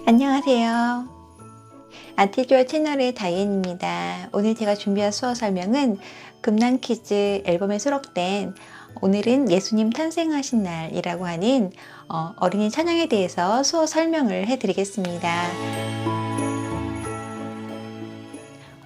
안녕하세요. 아티조아 채널의 다이앤입니다. 오늘 제가 준비한 수어 설명은 금난키즈 앨범에 수록된 오늘은 예수님 탄생하신 날이라고 하는 어린이 찬양에 대해서 수어 설명을 해드리겠습니다.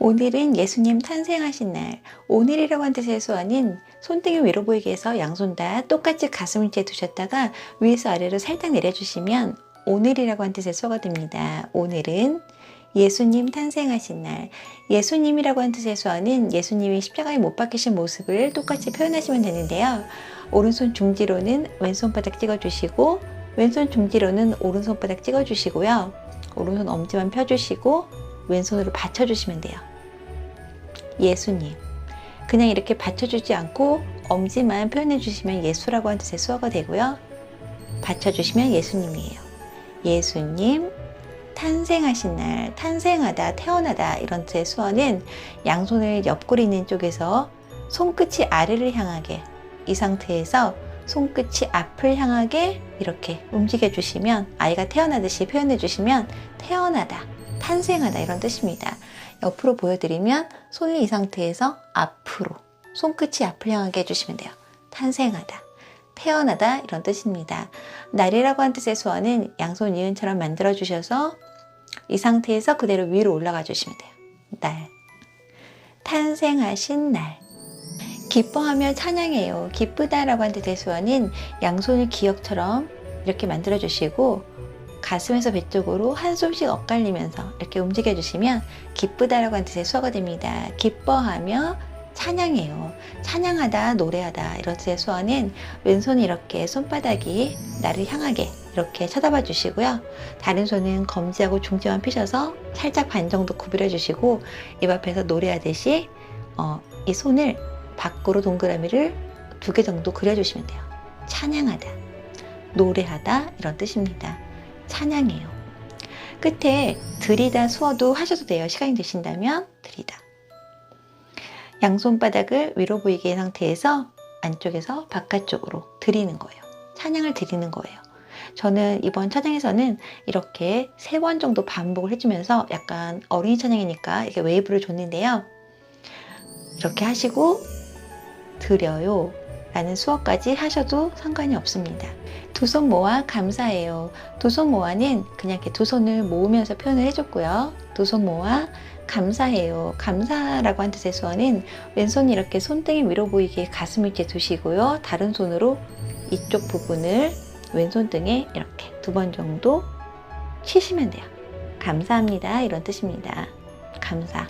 오늘은 예수님 탄생하신 날. 오늘이라고 한 뜻의 수어는 손등이 위로 보이게 해서 양손 다 똑같이 가슴을 뒤에 두셨다가 위에서 아래로 살짝 내려주시면 오늘이라고 한 뜻의 수어가 됩니다. 오늘은 예수님 탄생하신 날. 예수님이라고 한 뜻의 수어는 예수님이 십자가에 못 박히신 모습을 똑같이 표현하시면 되는데요. 오른손 중지로는 왼손바닥 찍어주시고 왼손 중지로는 오른손바닥 찍어주시고요. 오른손 엄지만 펴주시고 왼손으로 받쳐주시면 돼요. 예수님. 그냥 이렇게 받쳐주지 않고 엄지만 표현해 주시면 예수라고 한 뜻의 수어가 되고요. 받쳐주시면 예수님이에요. 예수님 탄생하신 날, 탄생하다, 태어나다 이런 뜻의 수어는 양손을 옆구리 있는 쪽에서 손끝이 아래를 향하게, 이 상태에서 손끝이 앞을 향하게 이렇게 움직여 주시면, 아이가 태어나듯이 표현해 주시면 태어나다, 탄생하다 이런 뜻입니다. 옆으로 보여드리면 손을 이 상태에서 앞으로, 손끝이 앞을 향하게 해주시면 돼요. 탄생하다, 태어나다 이런 뜻입니다. 날이라고 한 뜻의 수어는 양손 이은처럼 만들어 주셔서 이 상태에서 그대로 위로 올라가 주시면 돼요. 날, 탄생하신 날. 기뻐하며 찬양해요. 기쁘다라고 한 뜻의 수어는 양손을 기역처럼 이렇게 만들어 주시고 가슴에서 배 쪽으로 한 손씩 엇갈리면서 이렇게 움직여 주시면 기쁘다라고 한 뜻의 수어가 됩니다. 기뻐하며 찬양해요. 찬양하다, 노래하다 이런 뜻의 수어는 왼손이 이렇게 손바닥이 나를 향하게 이렇게 쳐다봐 주시고요. 다른 손은 검지하고 중지만 펴셔서 살짝 반 정도 구부려 주시고 입 앞에서 노래하듯이 이 손을 밖으로 동그라미를 2개 정도 그려주시면 돼요. 찬양하다, 노래하다 이런 뜻입니다. 찬양해요. 끝에 들이다 수어도 하셔도 돼요. 시간이 되신다면 들이다. 양손바닥을 위로 보이게 한 상태에서 안쪽에서 바깥쪽으로 들이는 거예요. 찬양을 드리는 거예요. 저는 이번 찬양에서는 이렇게 3번 정도 반복을 해주면서 약간 어린이 찬양이니까 이렇게 웨이브를 줬는데요. 이렇게 하시고 드려요 라는 수어까지 하셔도 상관이 없습니다. 두 손 모아 감사해요. 두 손 모아는 그냥 이렇게 두 손을 모으면서 표현을 해줬고요. 두 손 모아 감사해요. 감사라고 한 뜻의 수어는 왼손이 이렇게 손등이 위로 보이게 가슴을 뒤에 두시고요. 다른 손으로 이쪽 부분을 왼손 등에 이렇게 2번 정도 치시면 돼요. 감사합니다 이런 뜻입니다. 감사,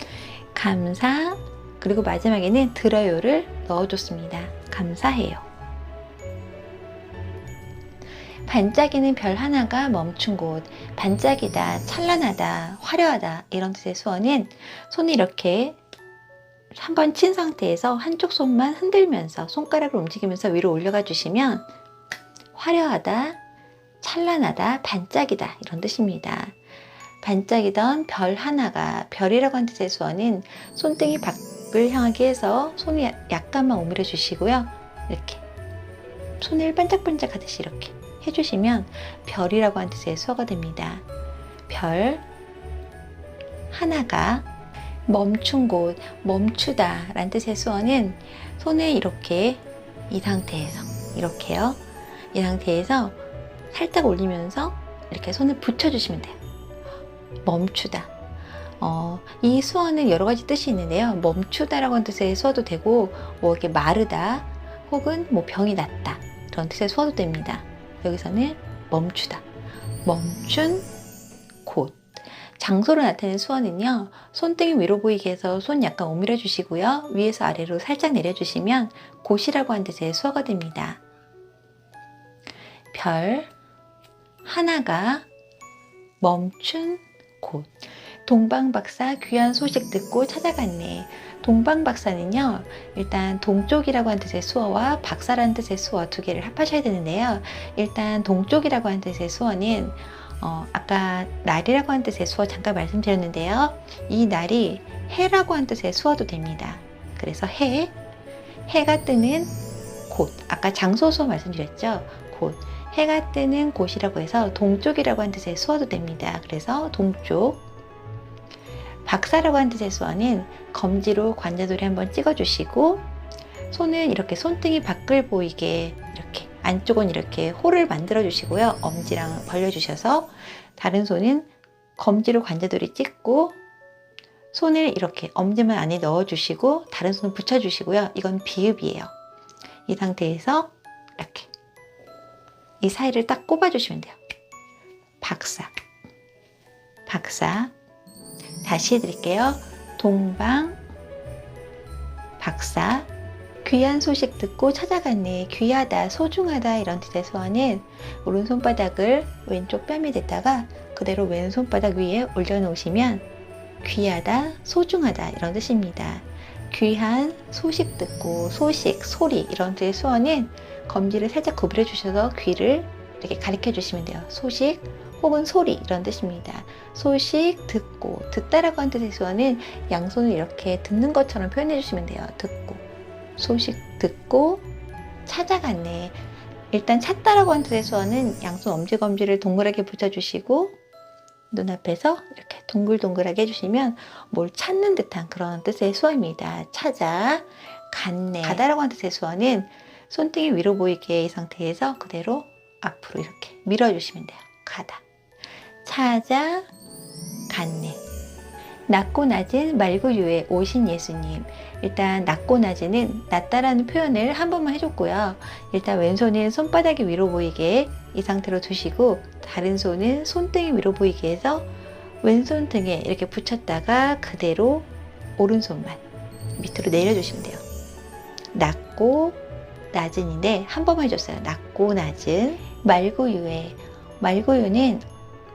감사. 그리고 마지막에는 들어요를 넣어줬습니다. 감사해요. 반짝이는 별 하나가 멈춘 곳. 반짝이다, 찬란하다, 화려하다 이런 뜻의 수어는 손이 이렇게 한번 친 상태에서 한쪽 손만 흔들면서 손가락을 움직이면서 위로 올려가 주시면 화려하다, 찬란하다, 반짝이다 이런 뜻입니다. 반짝이던 별 하나가, 별이라고 한 뜻의 수어는 손등이 밖을 향하게 해서 손이 약간만 오므려 주시고요. 이렇게 손을 반짝반짝 하듯이 이렇게 해주시면 별이라고 한 뜻의 수어가 됩니다. 별 하나가 멈춘 곳, 멈추다 라는 뜻의 수어는 손을 이렇게 이 상태에서 이렇게요. 이 상태에서 살짝 올리면서 이렇게 손을 붙여주시면 돼요. 멈추다. 이 수어는 여러 가지 뜻이 있는데요. 멈추다라고 하는 뜻의 수어도 되고 뭐 이렇게 마르다 혹은 뭐 병이 났다 이런 뜻의 수어도 됩니다. 여기서는 멈추다, 멈춘 곳. 장소를 나타내는 수어는요. 손등이 위로 보이게 해서 손 약간 오므려 주시고요. 위에서 아래로 살짝 내려주시면 곳이라고 하는 뜻의 수어가 됩니다. 별 하나가 멈춘 곳. 동방박사 귀한 소식 듣고 찾아갔네. 동방박사는요, 일단 동쪽이라고 하는 뜻의 수어와 박사라는 뜻의 수어 2개를 합하셔야 되는데요. 일단 동쪽이라고 하는 뜻의 수어는 아까 날이라고 하는 뜻의 수어 잠깐 말씀드렸는데요. 이 날이 해라고 하는 뜻의 수어도 됩니다. 그래서 해가 뜨는 곳, 아까 장소 수어 말씀드렸죠. 곳, 해가 뜨는 곳이라고 해서 동쪽이라고 하는 뜻의 수어도 됩니다. 그래서 동쪽. 박사라고 하는 뜻의 수어는 검지로 관자놀이 한번 찍어주시고 손은 이렇게 손등이 밖을 보이게 이렇게 안쪽은 이렇게 홀을 만들어 주시고요. 엄지랑 벌려주셔서 다른 손은 검지로 관자놀이 찍고 손을 이렇게 엄지만 안에 넣어주시고 다른 손을 붙여주시고요. 이건 비읍이에요. 이 상태에서 이렇게 이 사이를 딱 꼽아주시면 돼요. 박사, 박사. 다시 해드릴게요. 동방, 박사. 귀한 소식 듣고 찾아갔네. 귀하다, 소중하다 이런 뜻의 수어는 오른손바닥을 왼쪽 뺨에 댔다가 그대로 왼손바닥 위에 올려놓으시면 귀하다, 소중하다 이런 뜻입니다. 귀한 소식 듣고 소식, 소리 이런 뜻의 수어는 검지를 살짝 구부려 주셔서 귀를 이렇게 가리켜 주시면 돼요. 소식 혹은 소리 이런 뜻입니다. 소식 듣고 듣다라고 하는 뜻의 수어는 양손을 이렇게 듣는 것처럼 표현해 주시면 돼요. 듣고 소식 듣고 찾아갔네. 일단 찾다라고 하는 뜻의 수어는 양손 엄지검지를 동그랗게 붙여주시고 눈앞에서 이렇게 동글동글하게 해주시면 뭘 찾는 듯한 그런 뜻의 수어입니다. 찾아 갔네. 가다라고 하는 뜻의 수어는 손등이 위로 보이게 이 상태에서 그대로 앞으로 이렇게 밀어주시면 돼요. 가다. 찾아 갔네. 낮고 낮은 말구유에 오신 예수님. 일단 낮고 낮은은 낮다라는 표현을 한 번만 해줬고요. 일단 왼손은 손바닥이 위로 보이게 이 상태로 두시고 다른 손은 손등이 위로 보이게 해서 왼손 등에 이렇게 붙였다가 그대로 오른손만 밑으로 내려주시면 돼요. 낮고 낮은인데 한 번만 해줬어요. 낮고 낮은. 말구유에. 말구유는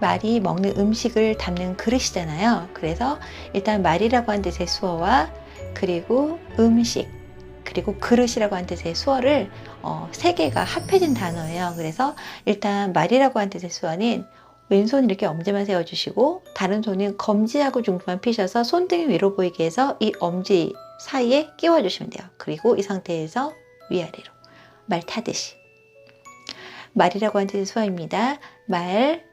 말이 먹는 음식을 담는 그릇이잖아요. 그래서 일단 말이라고 하는 뜻의 수어와 그리고 음식 그리고 그릇이라고 하는 뜻의 수어를 세 개가 합해진 단어예요. 그래서 일단 말이라고 하는 뜻의 수어는 왼손 이렇게 엄지만 세워주시고 다른 손은 검지하고 중지만 피셔서 손등이 위로 보이게 해서 이 엄지 사이에 끼워주시면 돼요. 그리고 이 상태에서 위아래로 말 타듯이. 말이라고 하는 뜻의 수어입니다. 말.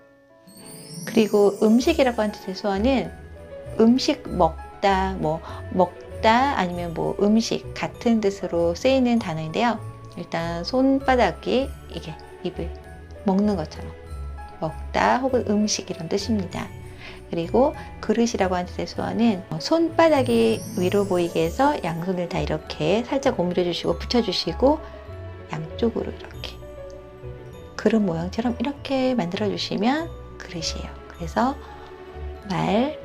그리고 음식이라고 하는 뜻의 수어는 음식 먹다, 뭐 먹다 아니면 뭐 음식 같은 뜻으로 쓰이는 단어인데요. 일단 손바닥이 이게 입을 먹는 것처럼 먹다 혹은 음식 이런 뜻입니다. 그리고 그릇이라고 하는 뜻의 수어는 손바닥이 위로 보이게 해서 양손을 다 이렇게 살짝 오므려 주시고 붙여주시고 양쪽으로 이렇게 그릇 모양처럼 이렇게 만들어 주시면 그릇이에요. 그래서 말,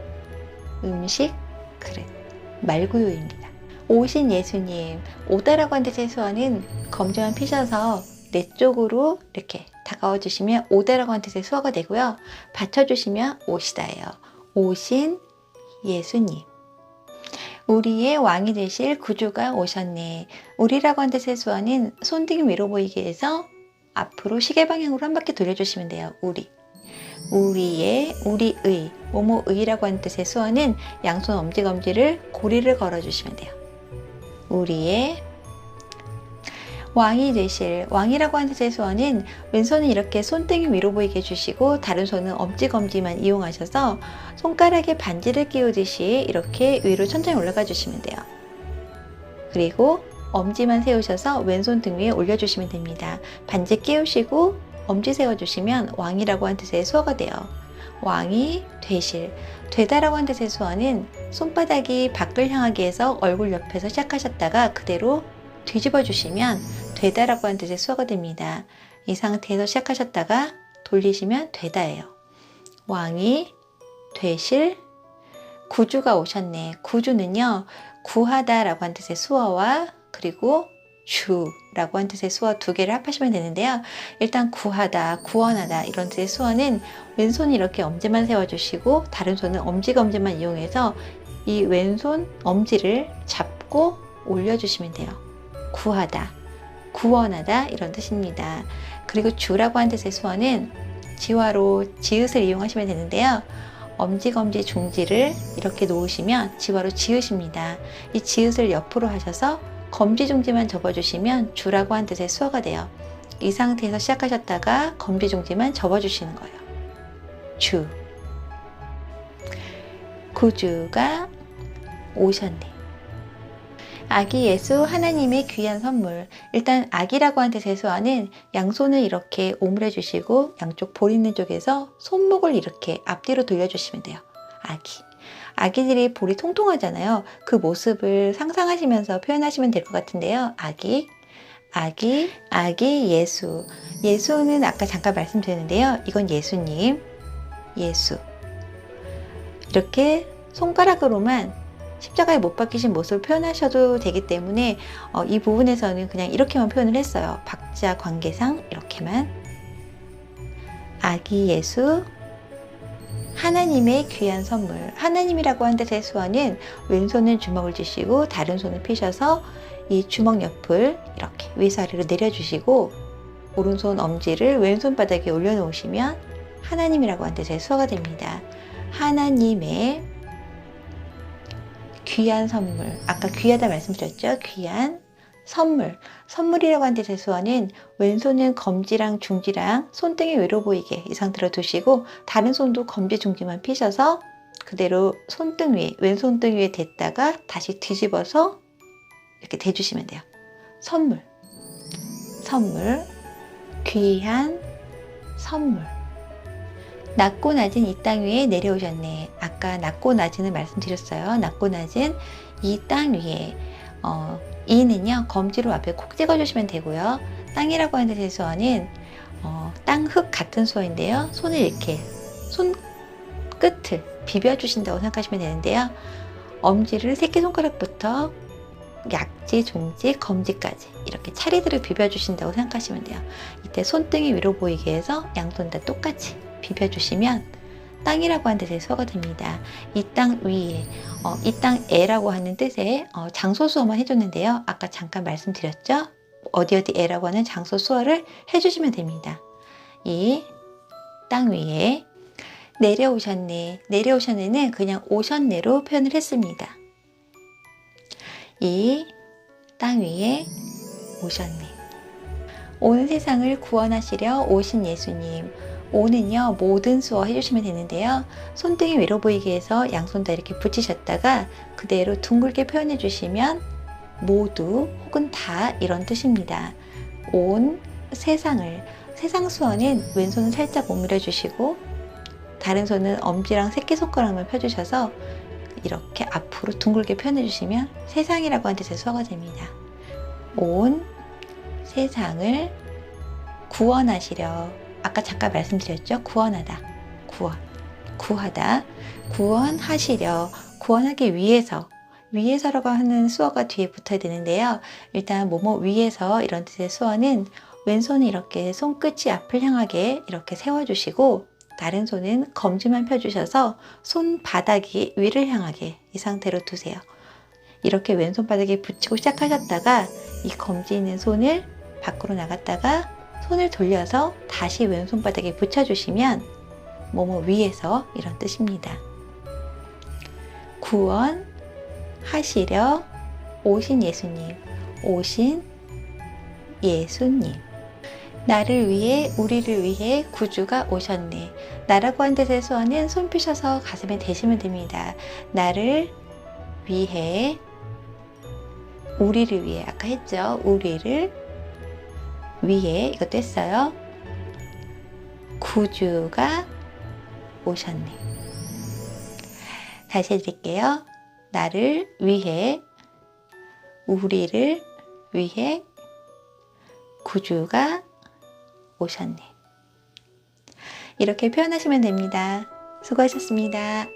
음식, 그릇, 말구유입니다. 오신 예수님. 오다라고 하는 뜻의 수어는 검지만 피셔서 내 쪽으로 이렇게 다가와 주시면 오다라고 하는 뜻의 수어가 되고요. 받쳐주시면 오시다예요. 오신 예수님. 우리의 왕이 되실 구주가 오셨네. 우리라고 하는 뜻의 수어는 손등이 위로 보이게 해서 앞으로 시계 방향으로 한 바퀴 돌려주시면 돼요. 우리. 우리의, 우리의, 뭐뭐의라고 하는 뜻의 수어는 양손 엄지검지를 고리를 걸어주시면 돼요. 우리의 왕이 되실. 왕이라고 하는 뜻의 수어는 왼손은 이렇게 손등이 위로 보이게 해주시고 다른 손은 엄지검지만 이용하셔서 손가락에 반지를 끼우듯이 이렇게 위로 천천히 올라가 주시면 돼요. 그리고 엄지만 세우셔서 왼손 등 위에 올려주시면 됩니다. 반지 끼우시고 엄지 세워주시면 왕이라고 하는 뜻의 수어가 돼요. 왕이 되실. 되다라고 하는 뜻의 수어는 손바닥이 밖을 향하게 해서 얼굴 옆에서 시작하셨다가 그대로 뒤집어 주시면 되다라고 하는 뜻의 수어가 됩니다. 이 상태에서 시작하셨다가 돌리시면 되다예요. 왕이 되실. 구주가 오셨네. 구주는요, 구하다라고 하는 뜻의 수어와 그리고 주라고 하는 뜻의 수어 두 개를 합하시면 되는데요. 일단 구하다, 구원하다 이런 뜻의 수어는 왼손이 이렇게 엄지만 세워주시고 다른 손은 엄지검지만 이용해서 이 왼손 엄지를 잡고 올려주시면 돼요. 구하다, 구원하다 이런 뜻입니다. 그리고 주라고 하는 뜻의 수어는 지화로 지읒을 이용하시면 되는데요. 엄지검지 중지를 이렇게 놓으시면 지화로 지읒입니다. 이 지읒을 옆으로 하셔서 검지 중지만 접어주시면 주라고 하는 뜻의 수어가 돼요. 이 상태에서 시작하셨다가 검지중지만 접어주시는 거예요. 주. 구주가 오셨네. 아기 예수 하나님의 귀한 선물. 일단 아기라고 하는 대소어는 양손을 이렇게 오므려 주시고 양쪽 볼 있는 쪽에서 손목을 이렇게 앞뒤로 돌려주시면 돼요. 아기. 아기들이 볼이 통통하잖아요. 그 모습을 상상하시면서 표현하시면 될 것 같은데요. 아기, 예수. 예수는 아까 잠깐 말씀드렸는데요. 이건 예수님, 예수. 이렇게 손가락으로만 십자가에 못 박히신 모습을 표현하셔도 되기 때문에 이 부분에서는 그냥 이렇게만 표현을 했어요. 박자 관계상 이렇게만. 아기 예수, 하나님의 귀한 선물. 하나님이라고 하는 뜻의 수어는 왼손은 주먹을 쥐시고 다른 손을 펴셔서 이 주먹 옆을 이렇게 위에서 아래로 내려주시고 오른손 엄지를 왼손 바닥에 올려놓으시면 하나님이라고 하는 뜻의 수어가 됩니다. 하나님의 귀한 선물. 아까 귀하다 말씀드렸죠? 귀한 선물. 선물이라고 하는 뜻의 수어는 왼손은 검지랑 중지랑 손등이 위로 보이게 이 상태로 두시고 다른 손도 검지 중지만 펴셔서 그대로 손등 위에, 왼손등 위에 댔다가 다시 뒤집어서 이렇게 대주시면 돼요. 선물. 선물. 귀한 선물. 낮고 낮은 이 땅 위에 내려오셨네. 아까 낮고 낮은을 말씀드렸어요. 낮고 낮은 이 땅 위에. 이는요, 검지로 앞에 콕 찍어주시면 되고요. 땅이라고 하는 대소어는 땅, 흙 같은 수어인데요. 손을 이렇게, 손 끝을 비벼주신다고 생각하시면 되는데요. 엄지를 새끼손가락부터 약지, 중지, 검지까지 이렇게 차례대로 비벼주신다고 생각하시면 돼요. 이때 손등이 위로 보이게 해서 양손 다 똑같이 비벼주시면 땅이라고 하는 뜻의 수어가 됩니다. 이 땅 위에, 이 땅에라고 하는 뜻의 장소 수어만 해줬는데요. 아까 잠깐 말씀드렸죠? 어디에라고 하는 장소 수어를 해주시면 됩니다. 이 땅 위에 내려오셨네. 내려오셨네는 그냥 오셨네로 표현을 했습니다. 이 땅 위에 오셨네. 온 세상을 구원하시려 오신 예수님. 오는요, 모든 수어 해주시면 되는데요. 손등이 위로 보이게 해서 양손 다 이렇게 붙이셨다가 그대로 둥글게 표현해 주시면 모두 혹은 다 이런 뜻입니다. 온 세상을. 세상 수어는 왼손은 살짝 오므려 주시고 다른 손은 엄지랑 새끼손가락만 펴주셔서 이렇게 앞으로 둥글게 표현해 주시면 세상이라고 하는 뜻의 수어가 됩니다. 온 세상을 구원하시려. 아까 잠깐 말씀드렸죠? 구원하다. 구하다. 구원하시려. 구원하기 위해서. 위해서라고 하는 수어가 뒤에 붙어야 되는데요. 일단 뭐뭐 위해서 이런 뜻의 수어는 왼손이 이렇게 손끝이 앞을 향하게 이렇게 세워주시고 다른 손은 검지만 펴주셔서 손바닥이 위를 향하게 이 상태로 두세요. 이렇게 왼손 바닥에 붙이고 시작하셨다가 이 검지 있는 손을 밖으로 나갔다가 손을 돌려서 다시 왼손 바닥에 붙여주시면 뭐뭐 위에서 이런 뜻입니다. 구원하시려 오신 예수님. 오신 예수님. 나를 위해, 우리를 위해 구주가 오셨네. 나라고 하는 뜻의 수어는 손 펴셔서 가슴에 대시면 됩니다. 나를 위해, 우리를 위해. 아까 했죠? 우리를 위해. 이것도 했어요. 구주가 오셨네. 다시 해드릴게요. 나를 위해, 우리를 위해 구주가 오셨네. 이렇게 표현하시면 됩니다. 수고하셨습니다.